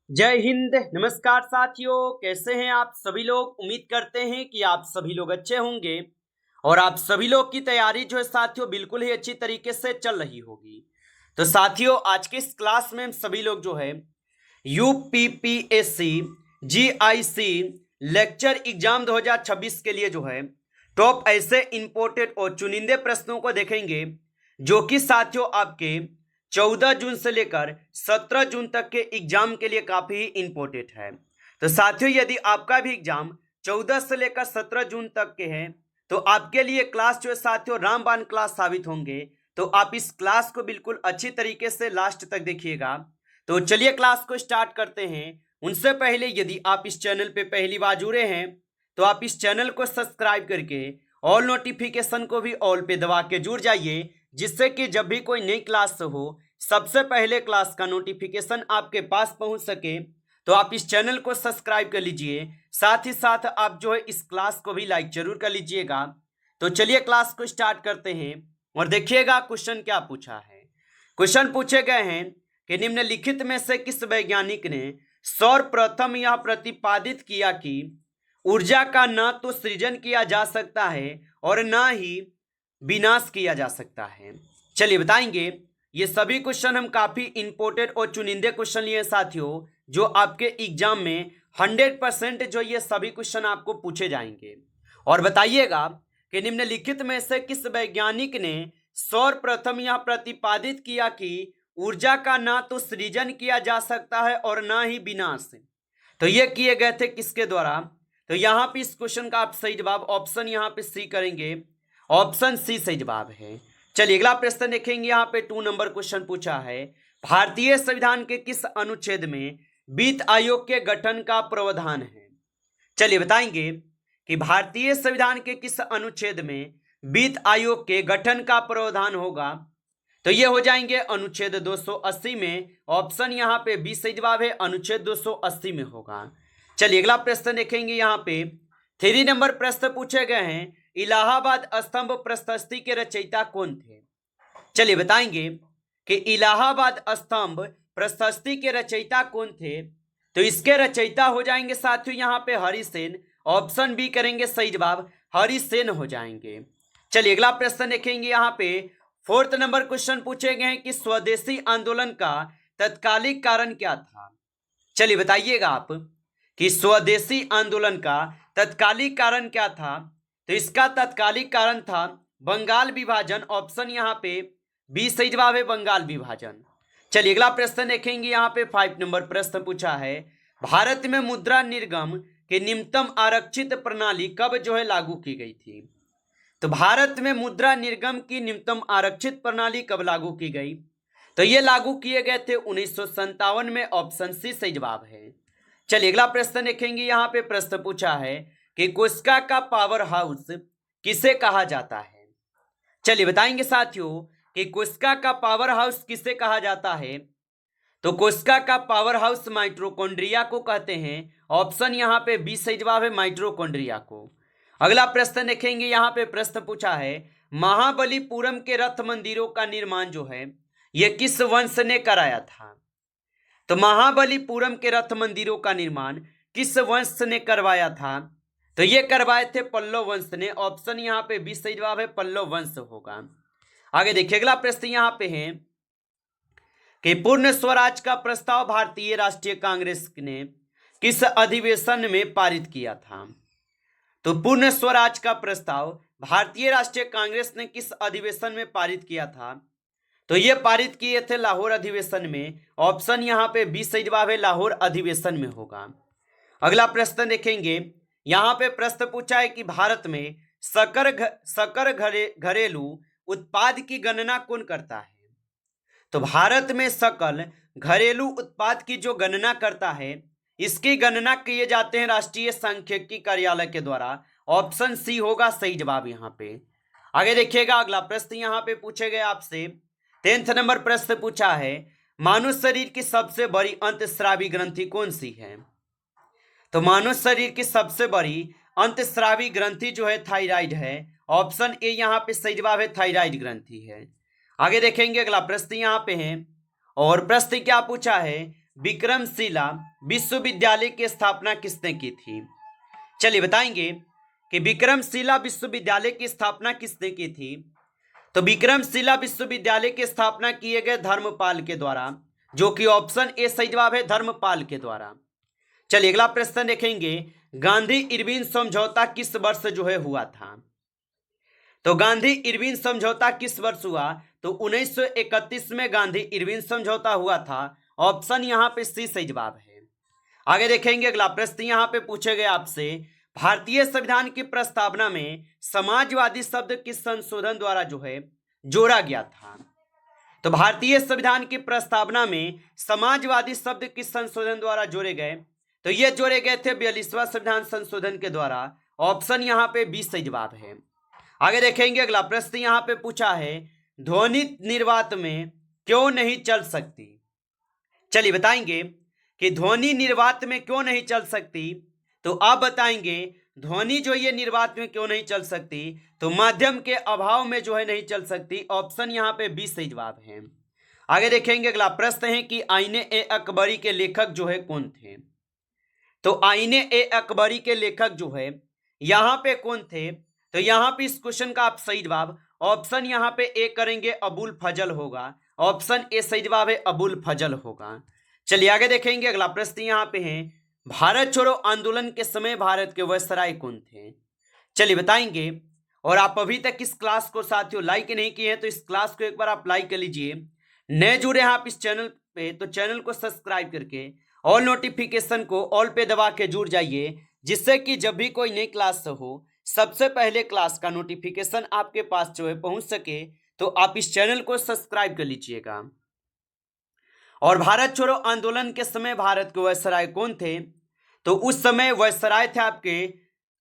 जय हिंद। नमस्कार साथियों, कैसे हैं आप सभी लोग। उम्मीद करते हैं कि आप सभी लोग अच्छे होंगे और आप सभी लोग की तैयारी जो है साथियों बिल्कुल ही अच्छी तरीके से चल रही होगी। तो साथियों, आज के इस क्लास में हम सभी लोग जो है यूपीपीएससी जीआईसी लेक्चर एग्जाम 2026 के लिए जो है टॉप ऐसे इंपोर्टेड और चुनिंदे प्रश्नों को देखेंगे जो कि साथियों आपके 14 जून से लेकर 17 जून तक के एग्जाम के लिए काफी इंपॉर्टेंट है। तो साथियों, यदि आपका भी एग्जाम 14 से लेकर 17 जून तक के हैं तो आपके लिए क्लास जो है साथियों रामबाण क्लास साबित होंगे। तो आप इस क्लास को बिल्कुल अच्छी तरीके से लास्ट तक देखिएगा। तो चलिए क्लास को स्टार्ट करते हैं। उनसे पहले यदि आप इस चैनल पे पहली बार जुड़े हैं तो आप इस चैनल को सब्सक्राइब करके ऑल नोटिफिकेशन को भी ऑल पे दबा के जुड़ जाइए, जिससे कि जब भी कोई नई क्लास हो सबसे पहले क्लास का नोटिफिकेशन आपके पास पहुंच सके। तो आप इस चैनल को सब्सक्राइब कर लीजिए, साथ ही साथ आप जो है इस क्लास को भी लाइक जरूर कर लीजिएगा। तो चलिए क्लास को स्टार्ट करते हैं और देखिएगा क्वेश्चन क्या पूछा है। क्वेश्चन पूछे गए हैं कि निम्नलिखित में से किस वैज्ञानिक ने सर्वप्रथम यह प्रतिपादित किया कि ऊर्जा का न तो सृजन किया जा सकता है और न ही विनाश किया जा सकता है। चलिए बताएंगे। ये सभी क्वेश्चन हम काफी इंपोर्टेंट और चुनिंदे क्वेश्चन लिए साथियों, जो आपके एग्जाम में 100% जो ये सभी क्वेश्चन आपको पूछे जाएंगे। और बताइएगा कि निम्नलिखित में से किस वैज्ञानिक ने सर्वप्रथम यह प्रतिपादित किया कि ऊर्जा का ना तो सृजन किया जा सकता है और ना ही विनाश। तो ये किए गए थे किसके द्वारा। तो यहाँ पे इस क्वेश्चन का आप सही जवाब ऑप्शन यहाँ पे सी करेंगे। ऑप्शन सी सही जवाब है। चलिए अगला प्रश्न देखेंगे। यहाँ पे 2 नंबर क्वेश्चन पूछा है, भारतीय संविधान के किस अनुच्छेद में वित्त आयोग के गठन का प्रावधान है। चलिए बताएंगे कि भारतीय संविधान के किस अनुच्छेद में वित्त आयोग के गठन का प्रावधान होगा। तो ये हो जाएंगे अनुच्छेद 280 में। ऑप्शन यहाँ पे बी सही जवाब है, अनुच्छेद 280 में होगा। चलिए अगला प्रश्न देखेंगे। यहाँ पे 3 नंबर प्रश्न पूछे गए हैं, इलाहाबाद स्तंभ प्रशस्ति के रचयिता कौन थे। चलिए बताएंगे कि इलाहाबाद स्तंभ प्रशस्ति के रचयिता कौन थे। तो इसके रचयिता हो जाएंगे साथियों यहाँ पे हरिसेन। ऑप्शन बी करेंगे सही जवाब, हरिसेन हो जाएंगे। चलिए अगला प्रश्न देखेंगे। यहाँ पे 4th नंबर क्वेश्चन पूछे गए हैं कि स्वदेशी आंदोलन का तत्कालिक कारण क्या था। चलिए बताइएगा आप कि स्वदेशी आंदोलन का तत्कालिक कारण क्या था। तो इसका तत्कालिक कारण था बंगाल विभाजन। ऑप्शन यहाँ पे बी सही जवाब है, बंगाल विभाजन। चलिए अगला प्रश्न देखेंगे। यहाँ पे 5 नंबर प्रश्न पूछा है, भारत में मुद्रा निर्गम की निम्नतम आरक्षित प्रणाली कब जो है लागू की गई थी। तो भारत में मुद्रा निर्गम की निम्नतम आरक्षित प्रणाली कब लागू की गई। तो ये लागू किए गए थे 1957 में। ऑप्शन सी सही जवाब है। चलिए अगला प्रश्न देखेंगे। यहाँ पे प्रश्न पूछा है कि कोस्का का पावर हाउस किसे कहा जाता है। चलिए बताएंगे साथियों कि कोस्का का पावर हाउस किसे कहा जाता है। तो कोस्का का पावर हाउस माइटोकॉन्ड्रिया को कहते हैं। ऑप्शन यहाँ पे बी सही जवाब है, माइटोकॉन्ड्रिया को। अगला प्रश्न देखेंगे। यहाँ पे प्रश्न पूछा है, महाबलीपुरम के रथ मंदिरों का निर्माण जो है यह किस वंश ने कराया था। तो महाबलीपुरम के रथ मंदिरों का निर्माण किस वंश ने करवाया था। तो ये करवाए थे पल्लव वंश ने। ऑप्शन यहाँ पे बी सही जवाब है, पल्लव वंश होगा। आगे देखिए अगला प्रश्न यहाँ पे है कि पूर्ण स्वराज का प्रस्ताव भारतीय राष्ट्रीय कांग्रेस ने किस अधिवेशन में पारित किया था। तो पूर्ण स्वराज का प्रस्ताव भारतीय राष्ट्रीय कांग्रेस ने किस अधिवेशन में पारित किया था। तो ये पारित किए थे लाहौर अधिवेशन में। ऑप्शन यहाँ पे बी सही जवाब है, लाहौर अधिवेशन में होगा। अगला प्रश्न देखेंगे। यहाँ पे प्रश्न पूछा है कि भारत में सकल घरेलू उत्पाद की गणना कौन करता है। तो भारत में सकल घरेलू उत्पाद की जो गणना करता है, इसकी गणना किए जाते हैं राष्ट्रीय सांख्यिकी कार्यालय के द्वारा। ऑप्शन सी होगा सही जवाब यहाँ पे। आगे देखिएगा अगला प्रश्न यहाँ पे पूछे गए आपसे 10th नंबर प्रश्न पूछा है, मानव शरीर की सबसे बड़ी अंतस्रावी ग्रंथि कौन सी है। तो मानव शरीर की सबसे बड़ी अंतस्रावी ग्रंथि जो है थायराइड है। ऑप्शन ए यहाँ पे सही जवाब है, थायराइड ग्रंथि है। आगे देखेंगे अगला प्रश्न यहाँ पे है, और प्रश्न क्या पूछा है, विक्रमशिला विश्वविद्यालय की स्थापना किसने की थी? चलिए बताएंगे कि विक्रमशिला विश्वविद्यालय की स्थापना किसने की थी। तो विक्रमशिला विश्वविद्यालय की स्थापना किए गए धर्मपाल के द्वारा, जो कि ऑप्शन ए सही जवाब है, धर्मपाल के द्वारा। चलिए अगला प्रश्न देखेंगे, गांधी इरविन समझौता किस वर्ष जो है हुआ था? तो गांधी इरविन समझौता किस वर्ष हुआ? तो 1931 में गांधी इरविन समझौता हुआ था। ऑप्शन यहाँ पे सी सही जवाब है। आगे देखेंगे अगला प्रश्न यहाँ पे पूछे गए आपसे, भारतीय संविधान की प्रस्तावना में समाजवादी शब्द किस संशोधन द्वारा जो है जोड़ा गया था? तो भारतीय संविधान की प्रस्तावना में समाजवादी शब्द किस संशोधन द्वारा जोड़े गए? तो ये जोड़े गए थे 42वां संविधान संशोधन के द्वारा। ऑप्शन यहाँ पे 20 सही जवाब है। आगे देखेंगे अगला प्रश्न यहाँ पे पूछा है, ध्वनि निर्वात में क्यों नहीं चल सकती? चलिए बताएंगे कि ध्वनि निर्वात में क्यों नहीं चल सकती। तो आप बताएंगे ध्वनि जो ये निर्वात में क्यों नहीं चल सकती, तो माध्यम के अभाव में जो है नहीं चल सकती। ऑप्शन यहाँ पे 20 सही जवाब है। आगे देखेंगे अगला प्रश्न है कि आईने ए अकबरी के लेखक जो है कौन थे? तो आईने ए अकबरी के लेखक जो है यहाँ पे कौन थे? तो यहाँ पे इस क्वेश्चन का आप सही जवाब ऑप्शन यहाँ पे ए करेंगे, अबुल फजल होगा। ऑप्शन ए सही जवाब है, अबुल फजल होगा। चलिए आगे देखेंगे अगला प्रश्न यहाँ पे है, भारत छोड़ो आंदोलन के समय भारत के वायसराय कौन थे? चलिए बताएंगे। और आप अभी तक इस क्लास को साथियों लाइक नहीं किए हैं तो इस क्लास को एक बार आप लाइक कर लीजिए। नए जुड़े हैं आप इस चैनल पे तो चैनल को सब्सक्राइब करके ऑल नोटिफिकेशन को ऑल पे दबा के जुड़ जाइए, जिससे कि जब भी कोई नई क्लास हो सबसे पहले क्लास का नोटिफिकेशन आपके पास जो है पहुंच सके। तो आप इस चैनल को सब्सक्राइब कर लीजिएगा। और भारत छोड़ो आंदोलन के समय भारत के वायसराय कौन थे? तो उस समय वायसराय थे आपके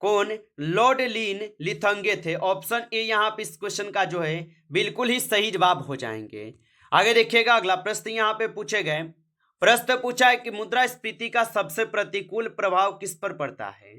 कौन? लॉर्ड लीन लिथंगे थे। ऑप्शन ए यहाँ पे इस क्वेश्चन का जो है बिल्कुल ही सही जवाब हो जाएंगे। आगे देखिएगा अगला प्रश्न यहाँ पे पूछे गए, प्रश्न पूछा है कि मुद्रास्फीति का सबसे प्रतिकूल प्रभाव किस पर पड़ता है?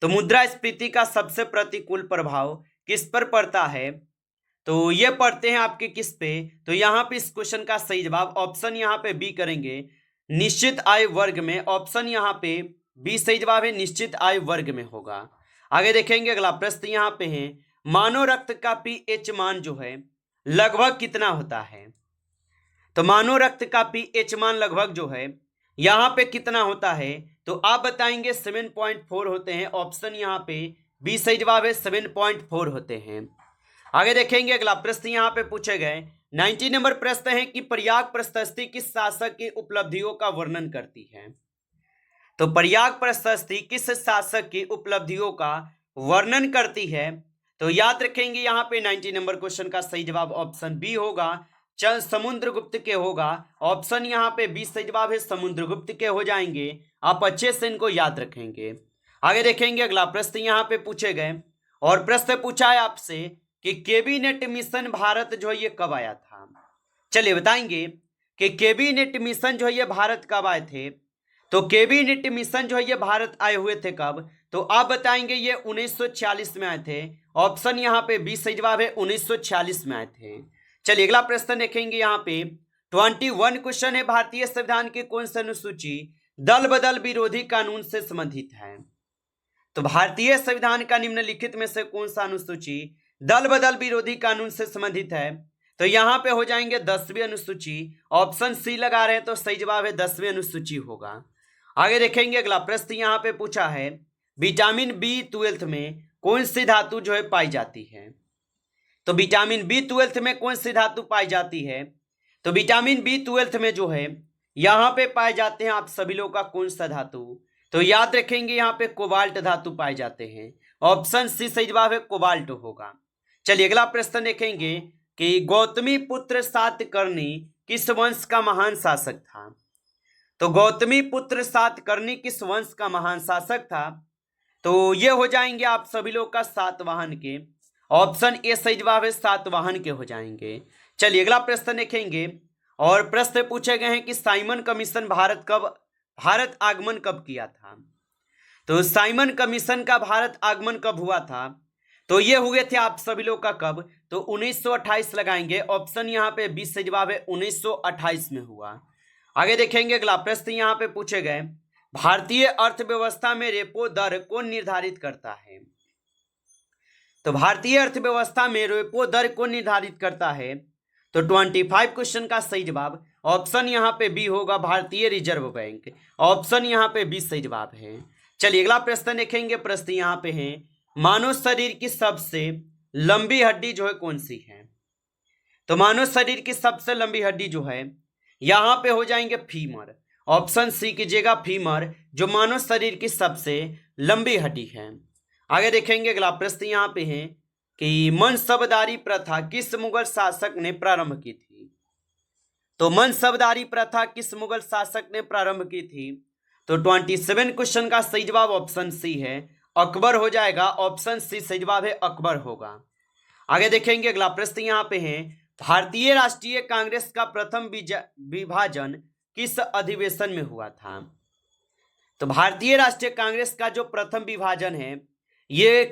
तो मुद्रास्फीति का सबसे प्रतिकूल प्रभाव किस पर पड़ता है? तो ये पढ़ते हैं आपके किस पे? तो यहाँ पे इस क्वेश्चन का सही जवाब ऑप्शन यहाँ पे बी करेंगे, निश्चित आय वर्ग में। ऑप्शन यहाँ पे बी सही जवाब है, निश्चित आय वर्ग में होगा। आगे देखेंगे अगला प्रश्न यहाँ पे है, मानव रक्त का पीएच मान जो है लगभग कितना होता है? तो मानव रक्त का पीएच मान लगभग जो है यहाँ पे कितना होता है? तो आप बताएंगे 7.4 होते हैं। ऑप्शन यहाँ पे बी सही जवाब है, 7.4 होते हैं। आगे देखेंगे अगला प्रश्न यहाँ पे पूछे गए 90 नंबर प्रश्न है कि प्रयाग प्रशस्ति किस शासक की उपलब्धियों का वर्णन करती है? तो प्रयाग प्रशस्ति किस शासक की उपलब्धियों का वर्णन करती है? तो याद रखेंगे यहाँ पे 90 नंबर क्वेश्चन का सही जवाब ऑप्शन बी होगा, चल समुद्रगुप्त के होगा। ऑप्शन यहाँ पे बी सही जवाब है, समुद्रगुप्त के हो जाएंगे। आप अच्छे से इनको याद रखेंगे। आगे देखेंगे अगला प्रश्न यहाँ पे पूछे गए और प्रश्न पूछा है आपसे कि कैबिनेट मिशन भारत जो है ये कब आया था? चलिए बताएंगे कि कैबिनेट मिशन जो है ये भारत कब आए थे। तो कैबिनेट मिशन जो है ये भारत आए हुए थे कब? तो आप बताएंगे ये 1946 में आए थे। ऑप्शन यहाँ पे बी सही जवाब है, 1946 में आए थे। चलिए अगला प्रश्न देखेंगे यहाँ पे 21 क्वेश्चन है, भारतीय संविधान की कौन सी अनुसूची दल बदल विरोधी कानून से संबंधित है? तो भारतीय संविधान का निम्नलिखित में से कौन सा अनुसूची दल बदल विरोधी कानून से संबंधित है? तो यहाँ पे हो जाएंगे 10वीं अनुसूची। ऑप्शन सी लगा रहे हैं तो सही जवाब है 10वीं अनुसूची होगा। आगे देखेंगे अगला प्रश्न यहाँ पे पूछा है, विटामिन B12 में कौन सी धातु जो है पाई जाती है? तो विटामिन B12 में कौन सी धातु पाई जाती है? तो विटामिन B12 में जो है यहाँ पे पाए जाते हैं आप सभी लोग का कौन सा धातु? तो याद रखेंगे यहाँ पे कोबाल्ट धातु पाए जाते हैं। ऑप्शन सी सही जवाब है, कोबाल्ट होगा। चलिए अगला प्रश्न देखेंगे कि गौतमी पुत्र सातकर्णी किस वंश का महान शासक था? तो गौतमी पुत्र सातकर्णी किस वंश का महान शासक था? तो ये हो जाएंगे आप सभी लोग का सातवाहन के। ऑप्शन ए सही जवाब है, सातवाहन के हो जाएंगे। चलिए अगला प्रश्न देखेंगे और प्रश्न पूछे गए हैं कि साइमन कमीशन भारत आगमन कब किया था? तो साइमन कमीशन का भारत आगमन कब हुआ था? तो ये हुए थे आप सभी लोग का कब? तो 1928 लगाएंगे। ऑप्शन यहाँ पे 20 से जवाब है, 1928 में हुआ। आगे देखेंगे अगला प्रश्न यहाँ पे पूछे गए, भारतीय अर्थव्यवस्था में रेपो दर कौन निर्धारित करता है? तो भारतीय अर्थव्यवस्था में रेपो दर कौन निर्धारित करता है? तो 25 क्वेश्चन का सही जवाब ऑप्शन यहाँ पे बी होगा, भारतीय रिजर्व बैंक। ऑप्शन यहाँ पे बी सही जवाब है। चलिए अगला प्रश्न देखेंगे। प्रश्न यहाँ पे है, मानव शरीर की सबसे लंबी हड्डी जो है कौन सी है? तो मानव शरीर की सबसे लंबी हड्डी जो है यहाँ पे हो जाएंगे फीमर। ऑप्शन सी कीजिएगा, फीमर जो मानव शरीर की सबसे लंबी हड्डी है। आगे देखेंगे अगला प्रश्न यहाँ पे है कि मनसबदारी प्रथा किस मुगल शासक ने प्रारंभ की थी? तो मनसबदारी प्रथा किस मुगल शासक ने प्रारंभ की थी? तो 27 क्वेश्चन का सही जवाब ऑप्शन सी है, अकबर हो जाएगा। ऑप्शन सी सही जवाब है, अकबर होगा। आगे देखेंगे अगला प्रश्न यहाँ पे है, भारतीय राष्ट्रीय कांग्रेस का प्रथम विभाजन किस अधिवेशन में हुआ था? तो भारतीय राष्ट्रीय कांग्रेस का जो प्रथम विभाजन है ये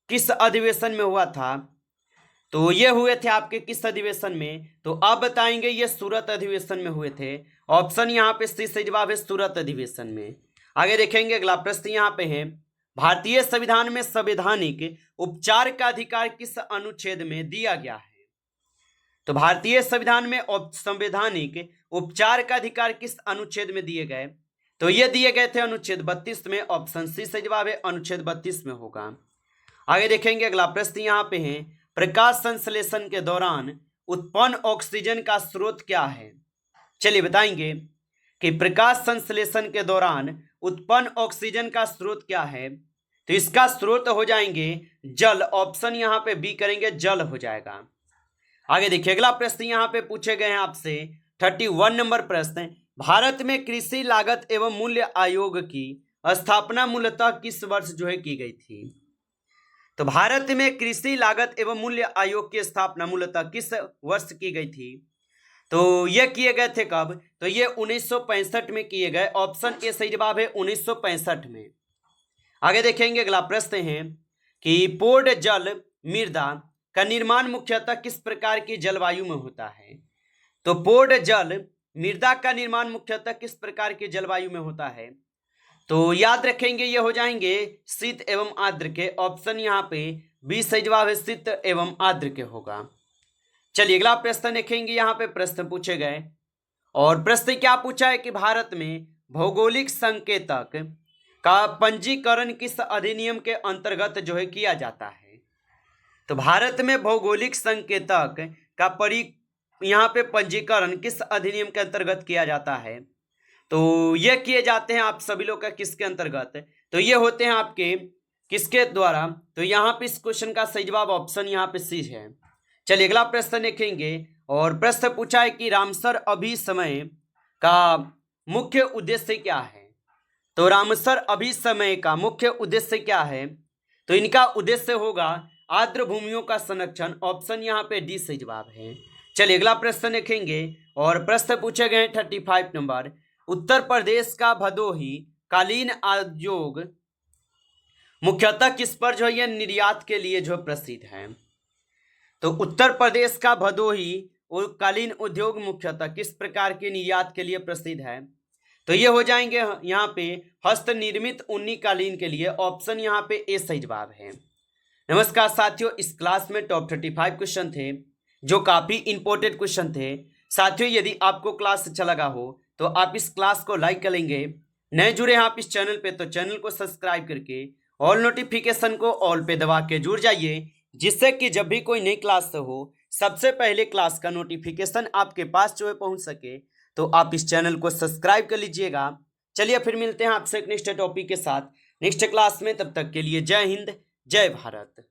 किस अधिवेशन में हुआ था? तो ये हुए थे आपके किस अधिवेशन में? तो आप बताएंगे ये सूरत अधिवेशन में हुए थे। ऑप्शन यहाँ पे सी सही जवाब है, सूरत अधिवेशन में। आगे देखेंगे अगला प्रश्न यहाँ पे है, भारतीय संविधान में संवैधानिक उपचार का अधिकार किस अनुच्छेद में दिया गया है? तो भारतीय संविधान में संवैधानिक उपचार का अधिकार किस अनुच्छेद में दिए गए? तो ये दिए गए थे अनुच्छेद 32 में। ऑप्शन सी सही जवाब है, अनुच्छेद 32 में होगा। आगे देखेंगे अगला प्रश्न यहाँ पे है, प्रकाश संश्लेषण के दौरान उत्पन्न ऑक्सीजन का स्रोत क्या है? चलिए बताएंगे कि प्रकाश संश्लेषण के दौरान उत्पन्न ऑक्सीजन का स्रोत क्या है? तो इसका स्रोत हो जाएंगे जल। ऑप्शन यहाँ पे बी करेंगे, जल हो जाएगा। आगे देखिए अगला प्रश्न यहाँ पे पूछे गए हैं आपसे 31 नंबर प्रश्न, भारत में कृषि लागत एवं मूल्य आयोग की स्थापना मूलतः किस वर्ष जो है की गई थी? तो भारत में कृषि लागत एवं मूल्य आयोग की स्थापना मूलतः किस वर्ष की गई थी? तो ये किए गए थे कब? तो ये 1965 में किए गए। ऑप्शन ए सही जवाब है, 1965 में। आगे देखेंगे अगला प्रश्न है कि पोर्ट जल मृदा का निर्माण मुख्यतः किस प्रकार की जलवायु में होता है? तो पोर्ट जल मृदा का निर्माण मुख्यतः किस प्रकार की जलवायु में होता है? तो याद रखेंगे ये हो जाएंगे शीत एवं आर्द्र के। ऑप्शन यहाँ पे बी सही जवाब है, शीत एवं आर्द्र के होगा। चलिए अगला प्रश्न देखेंगे। यहाँ पे प्रश्न पूछे गए और प्रश्न क्या पूछा है कि भारत में भौगोलिक संकेतक का पंजीकरण किस अधिनियम के अंतर्गत जो है किया जाता है? तो भारत में भौगोलिक संकेतक का यहाँ पे पंजीकरण किस अधिनियम के अंतर्गत किया जाता है? तो ये किए जाते हैं आप सभी लोग का किसके अंतर्गत? तो ये होते हैं आपके किसके द्वारा? तो यहाँ पे इस क्वेश्चन का सही जवाब ऑप्शन यहाँ पे सी है। चलिए अगला प्रश्न देखेंगे और प्रश्न पूछा है कि रामसर अभिसमय का मुख्य उद्देश्य क्या है? तो रामसर अभिसमय का मुख्य उद्देश्य क्या है? तो इनका उद्देश्य होगा आर्द्र भूमियों का संरक्षण। ऑप्शन यहाँ पे डी सही जवाब है। चलिए अगला प्रश्न देखेंगे और प्रश्न पूछे गए 35 नंबर, उत्तर प्रदेश का भदोही कालीन उद्योग मुख्यतः किस पर जो है निर्यात के लिए जो प्रसिद्ध है? तो उत्तर प्रदेश का भदोही और कालीन उद्योग मुख्यतः किस प्रकार के निर्यात के लिए प्रसिद्ध है? तो ये हो जाएंगे यहाँ पे हस्त निर्मित ऊनी कालीन के लिए। ऑप्शन यहाँ पे ए सही जवाब है। नमस्कार साथियों, इस क्लास में टॉप 35 क्वेश्चन थे जो काफ़ी इंपॉर्टेंट क्वेश्चन थे। साथियों यदि आपको क्लास अच्छा लगा हो तो आप इस क्लास को लाइक करेंगे। नए जुड़े हैं आप इस चैनल पे तो चैनल को सब्सक्राइब करके ऑल नोटिफिकेशन को ऑल पे दबा के जुड़ जाइए, जिससे कि जब भी कोई नई क्लास हो सबसे पहले क्लास का नोटिफिकेशन आपके पास जो है पहुँच सके। तो आप इस चैनल को सब्सक्राइब कर लीजिएगा। चलिए फिर मिलते हैं आपसे एक नेक्स्ट टॉपिक के साथ नेक्स्ट क्लास में। तब तक के लिए जय हिंद, जय भारत।